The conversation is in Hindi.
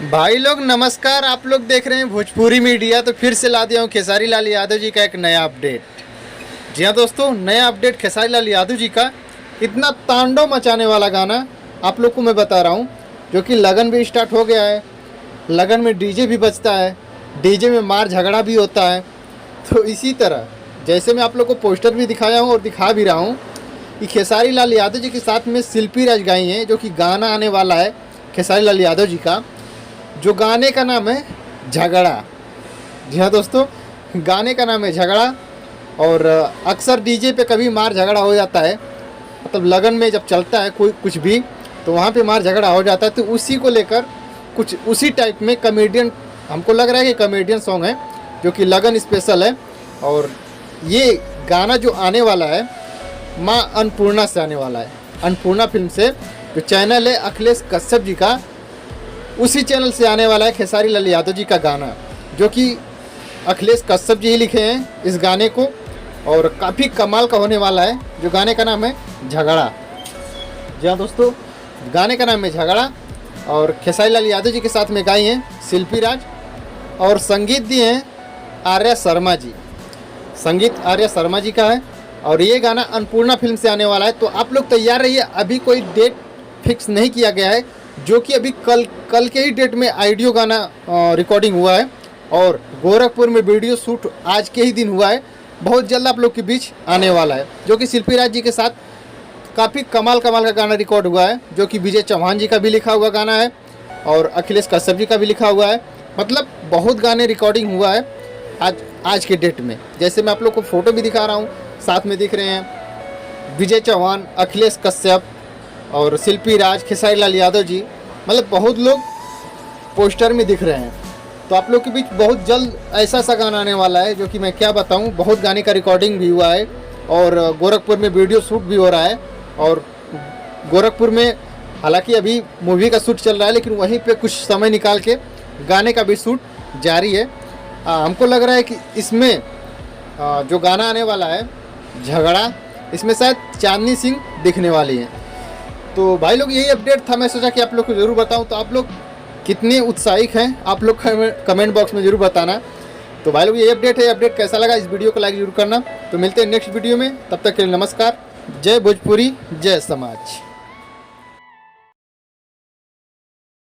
भाई लोग नमस्कार। आप लोग देख रहे हैं भोजपुरी मीडिया। तो फिर से ला दिया हूँ खेसारी लाल यादव जी का एक नया अपडेट। जी हाँ दोस्तों, नया अपडेट खेसारी लाल यादव जी का इतना तांडव मचाने वाला गाना आप लोग को मैं बता रहा हूँ, जो कि लगन भी स्टार्ट हो गया है। लगन में डीजे भी बजता है, डीजे में मार झगड़ा भी होता है। तो इसी तरह जैसे मैं आप लोग को पोस्टर भी दिखाया हूँ और दिखा भी रहा हूँ कि खेसारी लाल यादव जी के साथ में शिल्पी राज गाई हैं, जो कि गाना आने वाला है खेसारी लाल यादव जी का, जो गाने का नाम है झगड़ा। जी हाँ दोस्तों, गाने का नाम है झगड़ा। और अक्सर डीजे पे कभी मार झगड़ा हो जाता है, मतलब लगन में जब चलता है कोई कुछ भी तो वहाँ पे मार झगड़ा हो जाता है। तो उसी को लेकर कुछ उसी टाइप में कॉमेडियन, हमको लग रहा है कि कॉमेडियन सॉन्ग है जो कि लगन स्पेशल है। और ये गाना जो आने वाला है माँ अन्नपूर्णा से आने वाला है, अन्नपूर्णा फिल्म से, जो चैनल है अखिलेश कश्यप जी का, उसी चैनल से आने वाला है खेसारी लाल यादव जी का गाना, जो कि अखिलेश कश्यप जी ही लिखे हैं इस गाने को। और काफ़ी कमाल का होने वाला है, जो गाने का नाम है झगड़ा। जी हाँ दोस्तों, गाने का नाम है झगड़ा। और खेसारी लाल यादव जी के साथ में गाई हैं शिल्पी राज, और संगीत दिए हैं आर्या शर्मा जी। संगीत आर्या शर्मा जी का है। और ये गाना अन्नपूर्णा फिल्म से आने वाला है। तो आप लोग तैयार रहिए, अभी कोई डेट फिक्स नहीं किया गया है, जो कि अभी कल के ही डेट में ऑडियो गाना रिकॉर्डिंग हुआ है और गोरखपुर में वीडियो शूट आज के ही दिन हुआ है। बहुत जल्द आप लोग के बीच आने वाला है, जो कि शिल्पी राज जी के साथ काफ़ी कमाल का गाना रिकॉर्ड हुआ है, जो कि विजय चौहान जी का भी लिखा हुआ गाना है और अखिलेश कश्यप जी का भी लिखा हुआ है। मतलब बहुत गाने रिकॉर्डिंग हुआ है आज के डेट में। जैसे मैं आप लोग को फ़ोटो भी दिखा रहा हूँ, साथ में दिख रहे हैं विजय चौहान, अखिलेश कश्यप और शिल्पी राज, खेसारी लाल यादव जी, मतलब बहुत लोग पोस्टर में दिख रहे हैं। तो आप लोग के बीच बहुत जल्द ऐसा सा गाना आने वाला है, जो कि मैं क्या बताऊं, बहुत गाने का रिकॉर्डिंग भी हुआ है और गोरखपुर में वीडियो शूट भी हो रहा है। और गोरखपुर में हालांकि अभी मूवी का शूट चल रहा है, लेकिन वहीं पे कुछ समय निकाल के गाने का भी शूट जारी है। हमको लग रहा है कि इसमें जो गाना आने वाला है झगड़ा, इसमें शायद चांदनी सिंह दिखने वाली है। तो भाई लोग यही अपडेट था, मैं सोचा कि आप लोग को ज़रूर बताऊं। तो आप लोग कितने उत्साहित हैं आप लोग कमेंट बॉक्स में ज़रूर बताना। तो भाई लोग यही अपडेट है। अपडेट कैसा लगा, इस वीडियो को लाइक जरूर करना। तो मिलते हैं नेक्स्ट वीडियो में, तब तक के लिए नमस्कार। जय भोजपुरी, जय समाज।